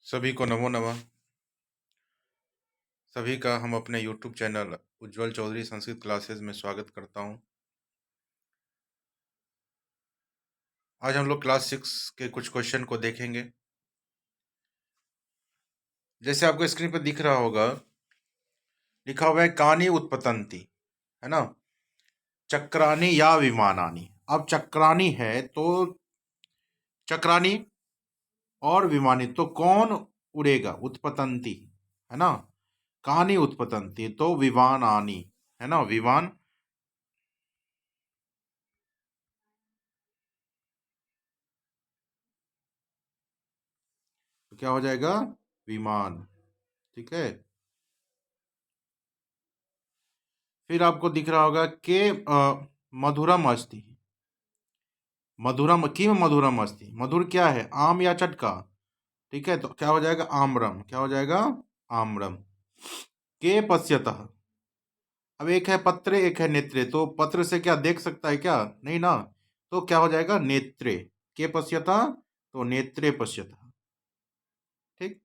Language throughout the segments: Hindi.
सभी को नमो नमः। सभी का हम अपने YouTube चैनल उज्जवल चौधरी संस्कृत क्लासेस में स्वागत करता हूं। आज हम लोग क्लास 6 के कुछ क्वेश्चन को देखेंगे। जैसे आपको स्क्रीन पर दिख रहा होगा, लिखा हुआ है कानी उत्पतंती, है ना। चक्रानी या विमानानी। अब चक्रानी है तो चक्रानी और विमानी, तो कौन उड़ेगा? उत्पतंती, है ना। कानी उत्पतंती तो विमानानी, है ना। विमान, तो क्या हो जाएगा? विमान। ठीक है। फिर आपको दिख रहा होगा कि मधुरम अस्ति। मधुरम किम मधुरम अस्ति। मधुर क्या है? आम या चटका? ठीक है, तो क्या हो जाएगा? आम्रम। क्या हो जाएगा? आम्रम। के पश्यतः। अब एक है पत्रे, एक है नेत्रे, तो पत्र से क्या देख सकता है क्या? नहीं ना। तो क्या हो जाएगा? नेत्रे। के पश्यतः तो नेत्रे पश्यतः। ठीक।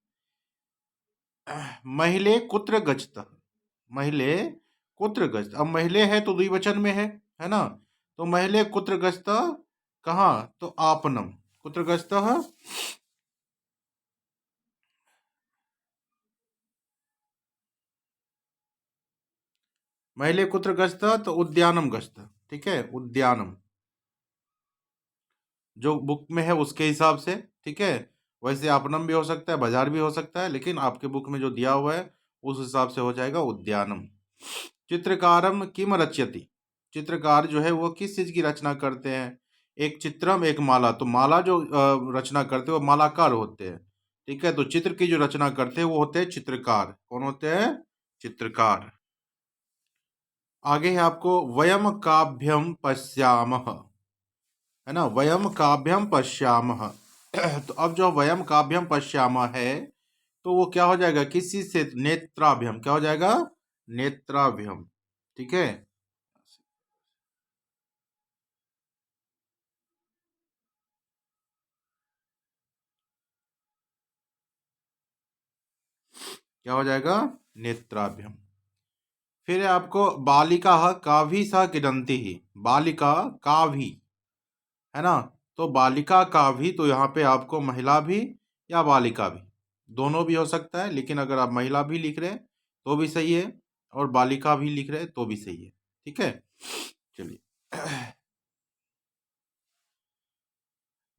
महिले कुत्र गच्छतः। महिले कुत्र गच्छत। अब महिले है तो द्विवचन में है ना। तो महिले कुत्र गच्छतः, कहाँ? तो आपनम। कुत्र गच्छतः, महिले कुत्र गच्छतः तो उद्यानम गच्छतः। ठीक है, उद्यानम जो बुक में है उसके हिसाब से। ठीक है, वैसे आपनम भी हो सकता है, बाजार भी हो सकता है, लेकिन आपके बुक में जो दिया हुआ है उस हिसाब से हो जाएगा उद्यानम। चित्रकारम किम रचयति। चित्रकार जो है वो किस चीज की रचना करते हैं? एक चित्रम, एक माला। तो माला जो रचना करते हैं वो मालाकार होते हैं। ठीक है, तो चित्र की जो रचना करते हैं वो होते हैं चित्रकार। कौन होते हैं? चित्रकार। आगे है आपको वयम काभ्यम पश्यामः, है ना। वयम काभ्यम पश्यामः। तो अब जो वयम काभ्यम पश्यामः है, तो वो क्या हो जाएगा? किसी से नेत्राभ्यम। क्या हो जाएगा? नेत्राभ्यम। ठीक है। क्या हो जाएगा? नेत्राभ्यम। फिर है आपको बालिका काभी सह किदंती ही। बालिका काभी, है ना। तो बालिका काभी, तो यहाँ पे आपको महिला भी या बालिका भी, दोनों भी हो सकता है, लेकिन अगर आप महिला भी लिख रहे हैं तो भी सही है, और बालिका भी लिख रहे हैं तो भी सही है। ठीक है, चलिए।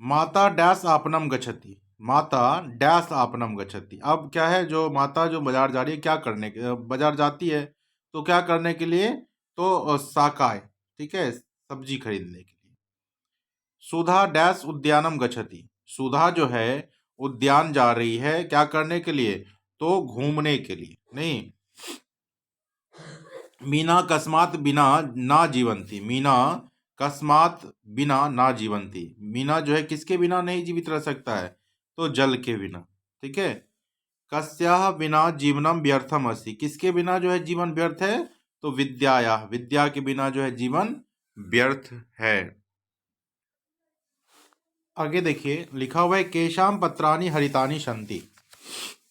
माता डैश आपनम गच्छति। माता डैश आपनम गच्छति। अब क्या है, जो माता जो बाजार जा रही है, क्या करने के बाजार जाती है? तो क्या करने के लिए? तो साकाय, ठीक है, सब्जी खरीदने के लिए। सुधा डैश उद्यानम गच्छति। सुधा जो है उद्यान जा रही है, क्या करने के लिए? तो घूमने के लिए। नहीं, मीना कस्मात बिना ना जीवंती। मीना कस्मात बिना ना जीवंती। मीना जो है किसके बिना नहीं जीवित रह सकता है? तो जल के बिना। ठीक है। कस्याह बिना जीवनम व्यर्थम अस्ति। किसके बिना जो है जीवन व्यर्थ है? तो विद्याया। विद्या के बिना जो है जीवन व्यर्थ है। आगे देखिए, लिखा हुआ है केशाम पत्रानी हरितानी शंति।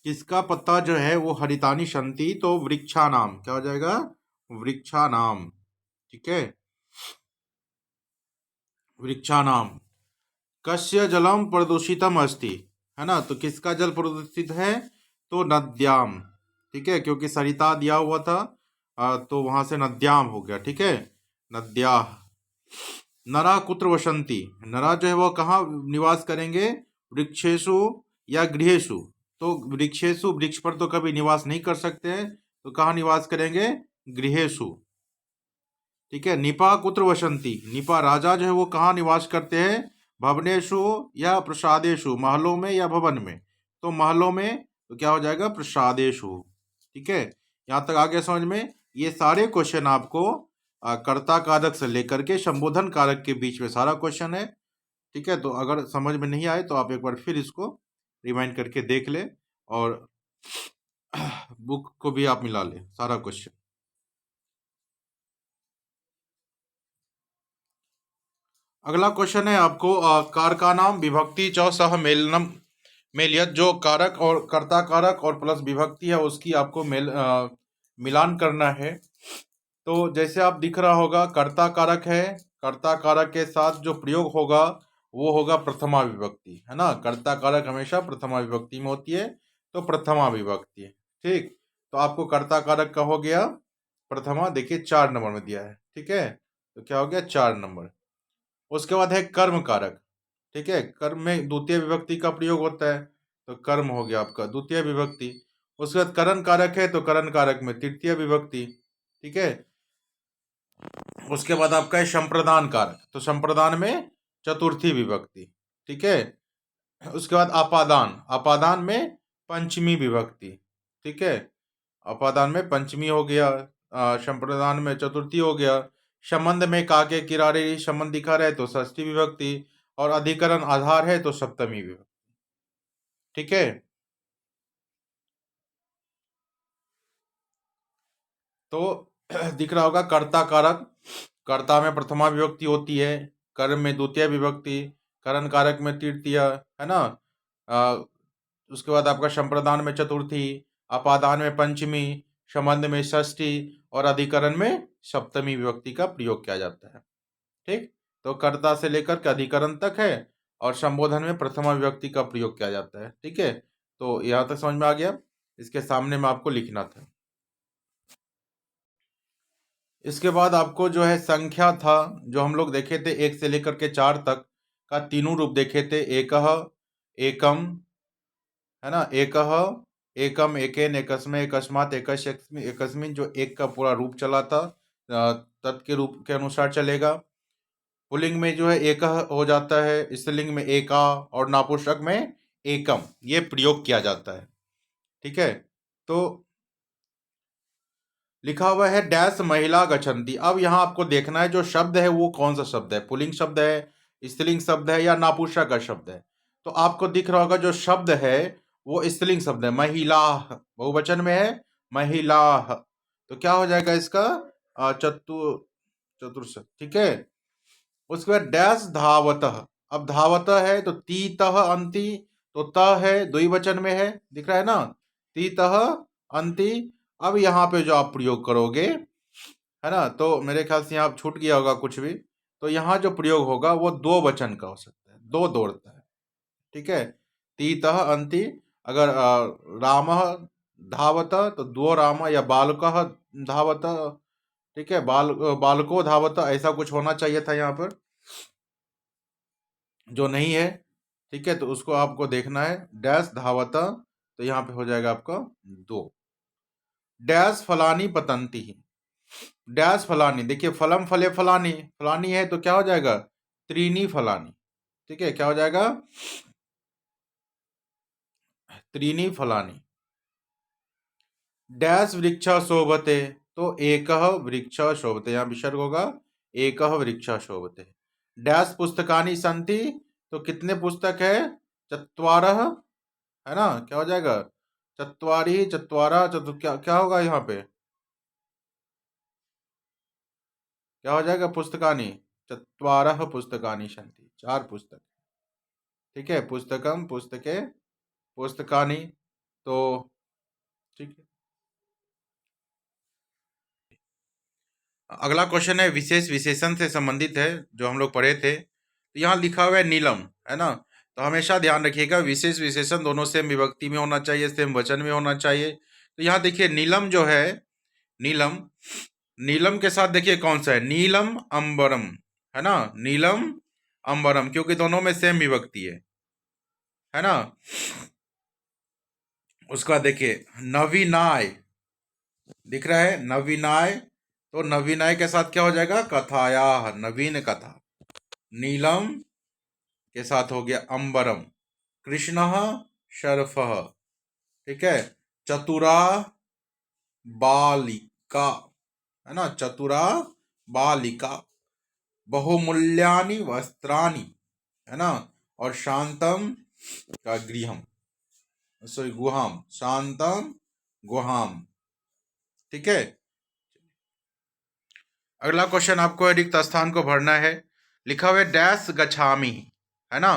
किसका पत्ता जो है वो हरितानी शंति? तो वृक्षा नाम। क्या हो जाएगा? वृक्षा नाम। ठीक है, वृक्षा नाम। कस्य जलम प्रदूषितम अस्ति, है ना। तो किसका जल प्रदूषित है? तो नद्याम। ठीक है, क्योंकि सरिता दिया हुआ था, तो वहां से नद्याम हो गया। ठीक है, नद्या। नरा कुत्र वसंती। नरा जो है वो कहाँ निवास करेंगे? वृक्षेशु या गृहेशु। तो वृक्षेशु, वृक्ष पर तो कभी निवास नहीं कर सकते हैं, तो कहाँ निवास करेंगे? गृहेशु। ठीक है। निपा कुत्र वसंती। निपा राजा जो है वो कहाँ निवास करते हैं? भवनेशु या प्रसादेशु। महलों में या भवन में? तो महलों में, तो क्या हो जाएगा? प्रसादेशु। ठीक है, यहाँ तक आगे समझ में। ये सारे क्वेश्चन आपको कर्ता कारक से लेकर के संबोधन कारक के बीच में सारा क्वेश्चन है। ठीक है, तो अगर समझ में नहीं आए तो आप एक बार फिर इसको रिमाइंड करके देख ले, और बुक को भी आप मिला ले सारा क्वेश्चन। अगला क्वेश्चन है आपको कारकानाम विभक्ति च सह मेलनम में लिया जो कारक और कर्ता कारक और प्लस विभक्ति है उसकी आपको मिलान करना है। तो जैसे आप दिख रहा होगा कर्ता कारक है, कर्ता कारक के साथ जो प्रयोग होगा वो होगा प्रथमा विभक्ति, है ना। कर्ता कारक हमेशा प्रथमा विभक्ति में होती है, तो प्रथमा विभक्ति, ठीक। तो आपको कर्ता कारक का हो गया प्रथमा, देखिए 4 नंबर में दिया है, ठीक है। तो क्या हो गया 4 नंबर। उसके बाद है कर्म कारक, ठीक है। कर्म में द्वितीय विभक्ति का प्रयोग होता है, तो कर्म हो गया आपका द्वितीय विभक्ति। उसके बाद करण कारक है, तो करण कारक में तृतीय विभक्ति, ठीक है। उसके बाद आपका है संप्रदान कारक, तो संप्रदान में चतुर्थी विभक्ति, ठीक है। उसके बाद अपादान, अपादान में पंचमी विभक्ति, ठीक है। अपादान में पंचमी हो गया, संप्रदान में चतुर्थी हो गया। संबंध में काके किरारे संबंध दिखा रहे तो षष्ठी विभक्ति, और अधिकरण आधार है तो सप्तमी विभक्ति, ठीक है। तो दिख रहा होगा कर्ता कारक, कर्ता में प्रथमा विभक्ति होती है, कर्म में द्वितीय विभक्ति, करण कारक में तृतीय, है ना। उसके बाद आपका संप्रदान में चतुर्थी, अपादान में पंचमी, संबंध में षष्ठी, और अधिकरण में सप्तमी विभक्ति का प्रयोग किया जाता है, ठीक। तो कर्ता से लेकर के अधिकरण तक है, और संबोधन में प्रथमा विभक्ति का प्रयोग किया जाता है, ठीक है। तो यहाँ तक समझ में आ गया। इसके सामने में आपको लिखना था। इसके बाद आपको जो है संख्या था, जो हम लोग देखे थे 1 से लेकर के 4 तक का तीनों रूप देखे थे, एकह, एकम, है ना, एकह, एकम, एकेन, एकस्मै, एकस्मात्, एकस्यस्मिन्, एकस्मिन्, जो एक का पूरा रूप चला था, तत् के रूप के अनुसार चलेगा। पुल्लिंग में जो है एकह हो जाता है, स्त्रीलिंग में एका, और नापुंसक में एकम, ये प्रयोग किया जाता है, ठीक है। तो लिखा हुआ है डैश महिला गच्छन्ति। अब यहाँ आपको देखना है जो शब्द है वो कौन सा शब्द है, पुल्लिंग शब्द है, स्त्रीलिंग शब्द है, या नापुंसक का शब्द है। तो आपको दिख रहा होगा जो शब्द है वो स्त्रीलिंग शब्द है, महिला, बहुवचन में है महिला। तो क्या हो जाएगा इसका चतुर्थ, ठीक है। उसके बाद डैश धावतः। अब धावतः है तो तीतः अंति, तो त है द्विवचन में है, दिख रहा है ना, तीतः अंति। अब यहाँ पे जो आप प्रयोग करोगे, है ना, तो मेरे ख्याल से यहाँ छूट गया होगा कुछ भी, तो यहाँ जो प्रयोग होगा वो दो वचन का हो सकता है, दो दौड़ता है, ठीक है। तीतः अंति, अगर रामः धावत तो दो राम, या बालकः धावत, ठीक है, बालको धावत, ऐसा कुछ होना चाहिए था यहाँ पर, जो नहीं है, ठीक है। तो उसको आपको देखना है डैश धावत, तो यहाँ पे हो जाएगा आपका दो। डैश फलानी पतंती, डैश फलानी, देखिए फलम फले फलानी, फलानी है तो क्या हो जाएगा त्रीनी फलानी, ठीक है। क्या हो जाएगा त्रीनी फलानी। डैश वृक्ष शोभते, तो एकह वृक्ष शोभते, यहाँ विसर्ग होगा, एकह वृक्ष शोभते। डैश पुस्तकानि संति, तो कितने पुस्तक है चत्वारह, है ना। क्या हो जाएगा चत्वारी, चत्वारा, चतु, क्या क्या होगा यहाँ पे, क्या हो जाएगा पुस्तकानि, चत्वारह पुस्तकानि सन्ति, 4 पुस्तक, ठीक है। पुस्तकम, पुस्तके, पुस्तकानि, तो ठीक है। अगला क्वेश्चन है विशेष विशेषण से संबंधित है, जो हम लोग पढ़े थे। तो यहाँ लिखा हुआ है नीलम, है ना। तो हमेशा ध्यान रखिएगा विशेष विशेषण दोनों सेम विभक्ति में होना चाहिए, सेम वचन में होना चाहिए। तो यहाँ देखिए नीलम जो है, नीलम, नीलम के साथ देखिए कौन सा है, नीलम अंबरम, है ना, नीलम अंबरम, क्योंकि दोनों में सेम विभक्ति है ना। उसका देखिए नवीनाय, दिख रहा है नवीनाय, तो नवीनाय के साथ क्या हो जाएगा कथाया, नवीन कथा। नीलम के साथ हो गया अंबरम, कृष्ण शर्फ, ठीक है। चतुरा बालिका, है ना, चतुरा बालिका। बहुमूल्यानि वस्त्राणि, है ना, और शांतम का गृहम, सॉरी गुहाम, शांतम गुहाम, ठीक है। अगला क्वेश्चन आपको रिक्त स्थान को भरना है। लिखा हुआ है डैश गच्छामि, है ना।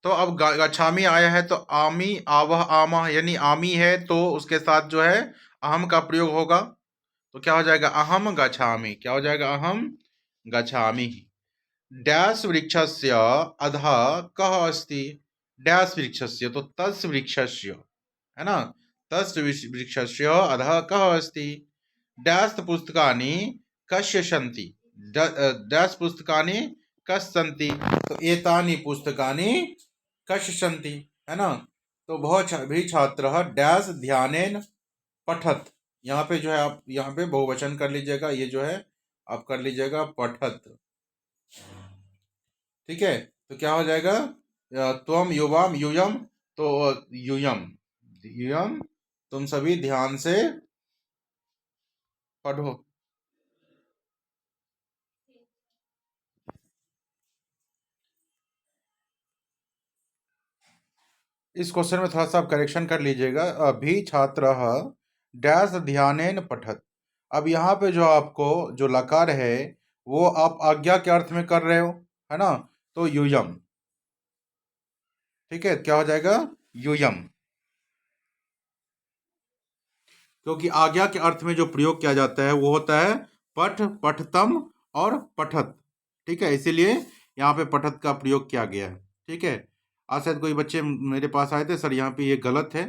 तो अब गच्छामि आया है तो आमी आवह आमा यानी आमी है तो उसके साथ जो है अहम का प्रयोग होगा। तो क्या हो जाएगा? अहम गच्छामि। क्या हो जाएगा? अहम गच्छामि। डैश वृक्षस्य अधः कः अस्ति? डैश वृक्षस्य तो तस् वृक्षस्य, है ना? तस् वृक्षस्य अधः कः अस्ति? डैश पुस्तकानि कस्य सन्ति? डैश पुस्तकानि कस्य सन्ति? तो एतानि पुस्तकानि कस्य सन्ति, है ना? तो भी छात्रः डैश ध्यानेन पठत। यहाँ पे जो है आप यहाँ पे बहुवचन कर लीजिएगा, ये जो है आप कर लीजिएगा पठत। ठीक है, तो क्या हो जाएगा? त्वम युवाम यूयम, तो यूयम यूयम तुम सभी ध्यान से पढ़ो। इस क्वेश्चन में थोड़ा सा आप करेक्शन कर लीजिएगा। अभी छात्र डैश ध्यानेन पठत। अब यहाँ पे जो आपको जो लकार है वो आप आज्ञा के अर्थ में कर रहे हो, है ना? तो यूयम। ठीक है, क्या हो जाएगा? यूयम। क्योंकि आज्ञा के अर्थ में जो प्रयोग किया जाता है वो होता है पठ, पठतम और पठत। ठीक है, इसीलिए यहाँ पे पठत का प्रयोग किया गया है। ठीक है, आज शायद कोई बच्चे मेरे पास आए थे, सर यहाँ पे ये गलत है।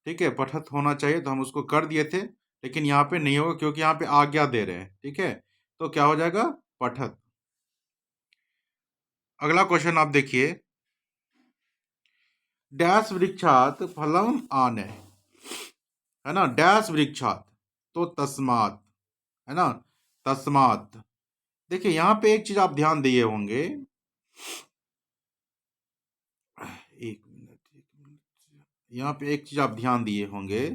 ठीक है, पठत होना चाहिए, तो हम उसको कर दिए थे, लेकिन यहाँ पे नहीं होगा क्योंकि यहाँ पे आज्ञा दे रहे हैं। ठीक है, तो क्या हो जाएगा? पठत। अगला क्वेश्चन आप देखिए, डैश वृक्षात फलम आने, है ना? डैश वृक्षात तो तस्मात, है ना? तस्मात। देखिए यहाँ पे एक चीज आप ध्यान दिए होंगे, एक मिनट, यहाँ पे एक चीज आप ध्यान दिए होंगे।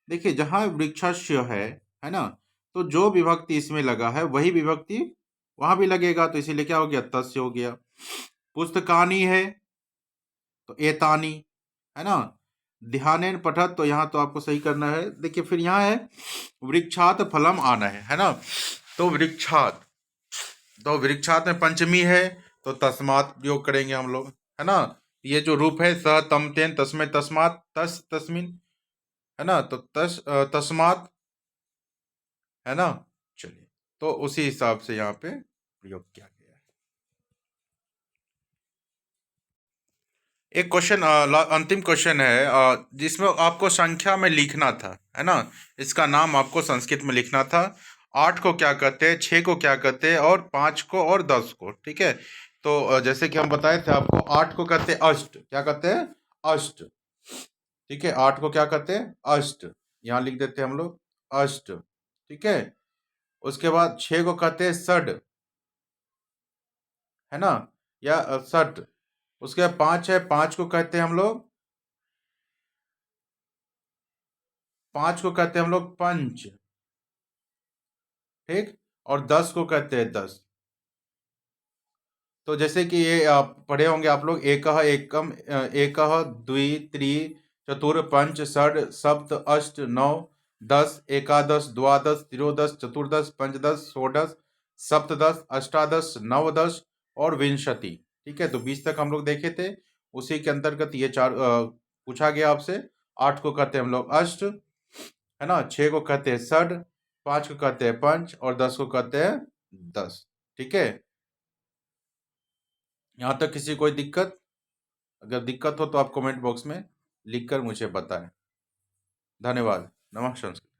देखिए जहां वृक्षस्य है ना? तो जो विभक्ति इसमें लगा है वही विभक्ति वहां भी लगेगा, तो इसीलिए क्या हो गया? तस्य हो गया। पुस्तकानी है तो एतानी, है ना? ध्यानेन पठत, तो यहाँ तो आपको सही करना है। देखिए फिर यहाँ है वृक्षात फलम आना है ना? तो वृक्षात, तो वृक्षात में पंचमी है तो तस्मात प्रयोग करेंगे हम लोग, है ना? ये जो रूप है स तम तेन तस्मै तस्मात तस तस्मिन, है ना? तो तस्मात, है ना? चलिए, तो उसी हिसाब से यहाँ पे प्रयोग किया गया है। एक क्वेश्चन अंतिम क्वेश्चन है जिसमें आपको संख्या में लिखना था, है ना? इसका नाम आपको संस्कृत में लिखना था। 8 को क्या कहते हैं, 6 को क्या कहते हैं, और 5 को और 10 को। ठीक है, तो जैसे कि हम बताए थे आपको, 8 को कहते हैं अष्ट। क्या कहते हैं? अष्ट। ठीक है, 8 को क्या कहते हैं? अष्ट। यहाँ लिख देते हैं हम लोग अष्ट। ठीक है, उसके बाद 6 को कहते हैं षड, है ना? या षट। उसके बाद 5 है, 5 को कहते हैं हम लोग, 5 को कहते हैं हम लोग पंच। ठीक, और 10 को कहते हैं 10। तो जैसे कि ये आप पढ़े होंगे आप लोग, एकः एकम, एकः द्वि त्रि चतुर पंच षड सप्त अष्ट नौ 10, एकादश द्वादश त्रयोदश चतुर्दश पंचदश षोडश सप्तदश अष्टादश नवदश और विंशति। ठीक है, तो 20 तक हम लोग देखे थे। उसी के अंतर्गत ये चार पूछा गया आपसे। 8 को कहते हैं हम लोग अष्ट, है ना? 6 को कहते हैं षड, 5 को कहते हैं पंच, और 10 को कहते हैं 10। ठीक है, यहाँ तक किसी कोई दिक्कत? अगर दिक्कत हो तो आप कमेंट बॉक्स में लिखकर मुझे बताएं। धन्यवाद। नमः संस्कृत।